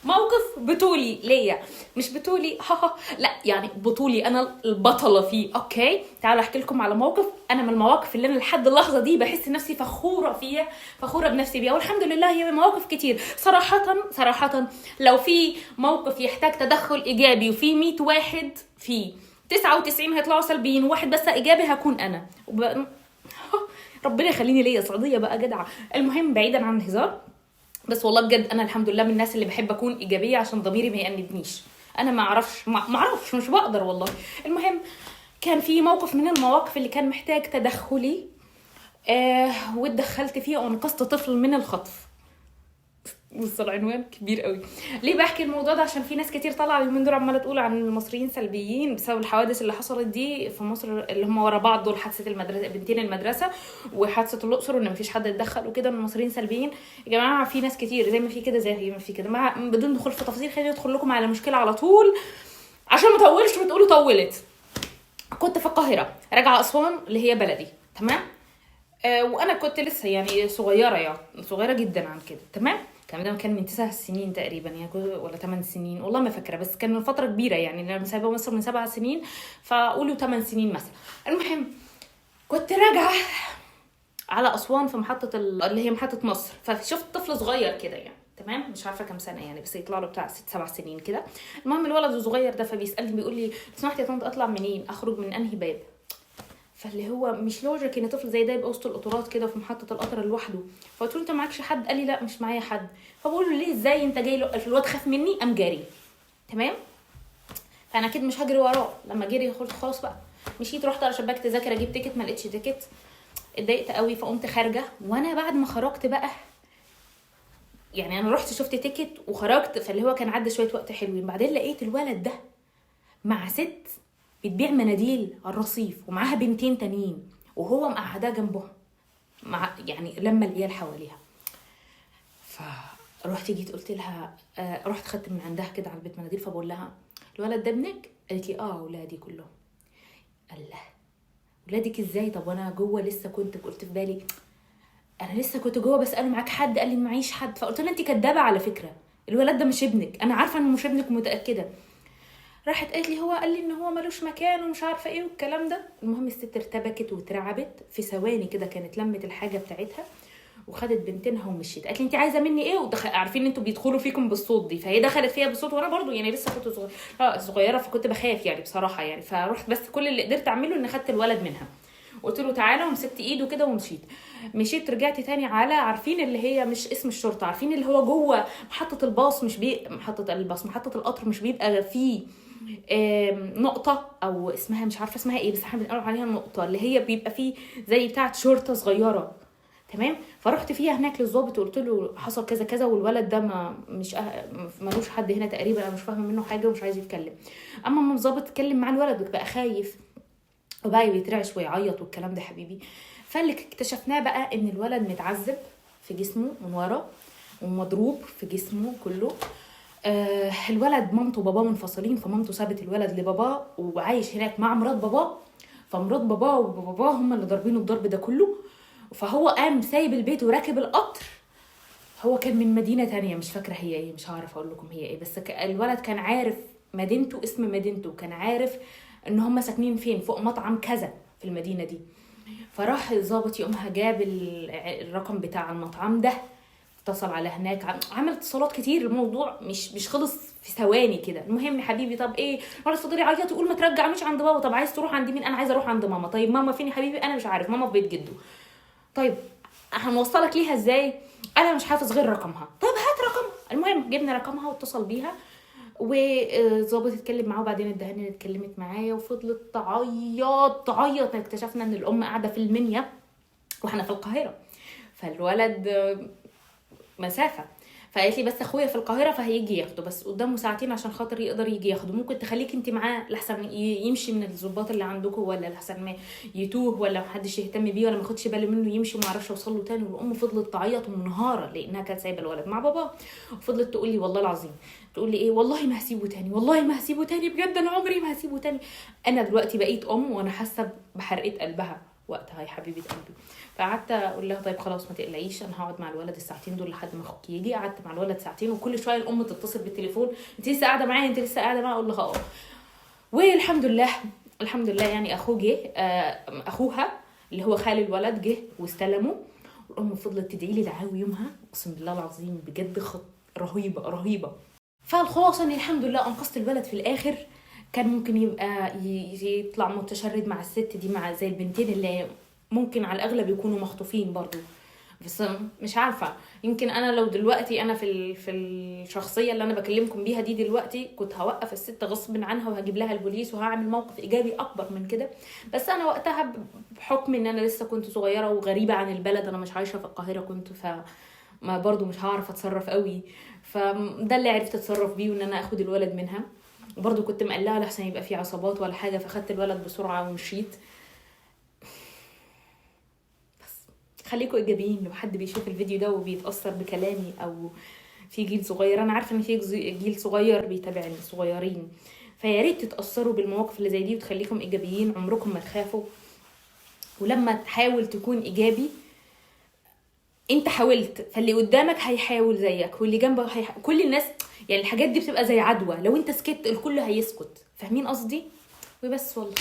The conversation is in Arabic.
موقف بطولي ليا، مش بطولي لا يعني بطولي انا البطله فيه. اوكي تعالوا احكي لكم على موقف انا من المواقف اللي انا لحد اللحظه دي بحس نفسي فخوره فيها، فخوره بنفسي بيها، والحمد لله هي مواقف كتير. صراحه لو في موقف يحتاج تدخل ايجابي وفي 100 واحد فيه 99 هيطلعوا سلبيين وواحد بس ايجابي هكون انا ربنا يخليني ليا صعيديه بقى جدعه. المهم بعيدا عن الهزار، بس والله بجد انا الحمد لله من الناس اللي بحب اكون ايجابيه عشان ضميري ما يأنبنيش. انا ما اعرفش مش بقدر والله. المهم كان في موقف من المواقف اللي كان محتاج تدخلي واتدخلت فيه وانقذت طفل من الخطف. بص العنوان كبير قوي. ليه بحكي الموضوع ده؟ عشان في ناس كتير طالعه اليومين دول عماله تقول عن المصريين سلبيين بسبب الحوادث اللي حصلت دي في مصر، اللي هم ورا بعض دول، حادثه المدرسه بنتين المدرسه وحادثه الاقصر، وان مفيش حد اتدخل وكده، ان المصريين سلبيين. يا جماعه في ناس كتير زي ما في كده زي ما في كده، مع بدون دخول في تفاصيل خليني ادخل لكم على مشكله على طول عشان ما اطولش وتقولوا طولت. كنت في القاهره راجعه اسوان اللي هي بلدي، تمام. وانا كنت لسه يعني صغيره جدا عن كده، تمام. كان من 9 سنين تقريبا يعني، ولا 8 سنين والله ما فاكره، بس كان من فتره كبيره يعني، انا مسافره مصر من 7 سنين فقولوا 8 سنين مثلا. المهم كنت راجعه على اسوان في محطه اللي هي محطه مصر، فشفت طفل صغير كده يعني، تمام، مش عارفه كام سنه يعني، بس يطلع له بتاع 6-7 سنين كده. المهم الولد الصغير ده فبيسالني بيقول لي سمحت يا طنط اطلع منين، اخرج من انهي باب؟ فاللي هو مش لوجيك ان طفل زي ده يبقى وسط القطارات كده في محطه القطر لوحده. فقلت له انت معكش حد؟ قال لي لا مش معايا حد. فبقول له ليه ازاي انت جاي له؟ الواد خاف مني قام جاري، تمام. فانا اكيد مش هجري وراه. لما جري قلت خلاص بقى، مشيت رحت على شباك تذاكر اجيب تيكت، ما لقيتش تيكت، اتضايقت قوي فقمت خارجه. وانا بعد ما خرجت بقى يعني انا رحت شفت تيكت وخرجت، فاللي هو كان عدى شويه وقت حلوين، بعدين لقيت الولد ده مع ست بتبيع مناديل على الرصيف ومعاها بنتين تانيين وهو مقعداه جنبهم مع يعني لما العيال حواليها. فرحت جيت قلت لها رحت خدت من عندها كده على البيت مناديل، فبقول لها الولد ده ابنك؟ قالت لي اولادي كلهم. الله ولادك ازاي؟ طب وانا جوه لسه كنت قلت في بالي انا لسه كنت جوه بساله معاك حد؟ قال لي معيش حد. فقلت لها انت كدابه على فكره، الولد ده مش ابنك، انا عارفه انه مش ابنك ومتاكده. راحت قالت لي هو قال لي ان هو ملوش مكان ومش عارفه ايه والكلام ده. المهم الست ارتبكت واترعبت في ثواني كده، كانت لمت الحاجه بتاعتها وخدت بنتينها ومشيت. قالت لي انت عايزه مني ايه؟ عارفين انتوا بيدخلوا فيكم بالصوت دي، فهي دخلت فيها بالصوت وانا برضو يعني لسه كنت صغيره فكنت بخاف يعني بصراحه يعني. فرحت بس كل اللي قدرت اعمله ان خدت الولد منها قلت له تعالى ومسكت ايده كده مشيت رجعت تاني على عارفين اللي هي مش اسم الشرطه، عارفين اللي هو جوه محطه الباص، مش محطه القطر مش بيبقى فيه نقطه او اسمها مش عارفه اسمها ايه، بس احنا بنقول عليها النقطه اللي هي بيبقى فيه زي بتاعه شرطه صغيره، تمام. فرحت فيها هناك للضابط وقلت له حصل كذا كذا والولد ده مش ملوش حد هنا تقريبا، انا مش فاهمه منه حاجه ومش عايز يتكلم. اما الضابط اتكلم مع الولد بقى خايف وبقى بيترعش ويعيط والكلام ده حبيبي. فاللي اكتشفناه بقى ان الولد متعذب في جسمه من ورا ومضروب في جسمه كله. الولد مامته وباباه منفصلين، فمامته سابت الولد لباباه وعايش هناك مع مرات باباه، فمرات باباه وباباه هم اللي ضاربينه الضرب ده كله. فهو قام سايب البيت وراكب القطر. هو كان من مدينه تانية مش فاكره هي ايه، مش هعرف اقول لكم هي ايه، بس الولد كان عارف مدينته، اسم مدينته، كان عارف ان هم ساكنين فين، فوق مطعم كذا في المدينه دي. فراح الضابط يومها جاب الرقم بتاع المطعم ده، اتصل على هناك، عمل اتصالات كتير، الموضوع مش خلص في ثواني كده. المهم يا حبيبي طب ايه، ولا صدري يعيط يقول ما ترجعنيش عند بابا. طب عايز تروح عند مين؟ انا عايزه اروح عند ماما. طيب ماما فين يا حبيبي؟ انا مش عارف، ماما في بيت جده. طيب هنوصلك ليها ازاي؟ انا مش حافظ غير رقمها. طب هات رقمها. المهم جبنا رقمها واتصل بيها وظابط اتكلم معاه، وبعدين الدهانه اتكلمت معايا وفضلت تعيط. اكتشفنا ان الام قاعده في المنيا واحنا في القاهره، فالولد مسافه. فقالت لي بس اخويا في القاهره فهيجي ياخده، بس قدامه ساعتين عشان خاطر يقدر يجي ياخده. ممكن تخليك انت معاه لحسن يمشي من الضباط اللي عندكم، ولا لحسن ما يتوه ولا محدش يهتم بيه ولا ما ياخدش باله منه يمشي وما يعرفش يوصل له تاني. والام فضلت تعيط ومنهاره لانها كانت سايبه الولد مع باباه، وفضلت تقول لي والله العظيم، تقول لي ايه والله ما هسيبه تاني، والله ما هسيبه تاني، بجد انا عمري ما هسيبه تاني. انا دلوقتي بقيت ام وانا حاسه بحرقه قلبها وقتها يا حبيبه قلبي. فقعدت اقول لها طيب خلاص ما تقلقيش، انا هقعد مع الولد الساعتين دول لحد ما اخوك يجي. قعدت مع الولد ساعتين، وكل شويه الام تتصل بالتليفون، انت لسه قاعده معايا، انت لسه قاعده معايا، اقول لها اه. والحمد لله الحمد لله يعني اخوه جه، اخوها اللي هو خال الولد جه واستلمه. الام فضلت تدعي لي دعاوي يومها، اقسم بالله العظيم بجد رهيبه رهيبه. فالخلاصه اني الحمد لله انقذت الولد في الاخر. كان ممكن يبقى يطلع متشرد مع الست دي، مع زي البنتين اللي ممكن على الاغلب يكونوا مخطوفين برضو. بس مش عارفه، يمكن انا لو دلوقتي انا في الشخصيه اللي انا بكلمكم بيها دي دلوقتي، كنت هوقف الست غصب عنها وهجيب لها البوليس وهعمل موقف ايجابي اكبر من كده. بس انا وقتها بحكم ان انا لسه كنت صغيره وغريبه عن البلد، انا مش عايشه في القاهره كنت، ما برضو مش هعرف اتصرف قوي. فده اللي عرفت اتصرف بيه، وان انا اخد الولد منها. وبرضو كنت مقلقه لحسن يبقى فيه عصابات ولا حاجه، فاخدت الولد بسرعه ومشيت. خليكم ايجابيين. لو حد بيشوف الفيديو ده وبيتاثر بكلامي، او في جيل صغير، انا عارفه ان في جيل صغير بيتابعني صغيرين، فيا ريت تتاثروا بالمواقف اللي زي دي وتخليكم ايجابيين. عمركم ما تخافوا. ولما تحاول تكون ايجابي، انت حاولت، فاللي قدامك هيحاول زيك، واللي جنبك كل الناس. يعني الحاجات دي بتبقى زي عدوى، لو انت سكت الكل هيسكت. فاهمين قصدي؟ وبس والله.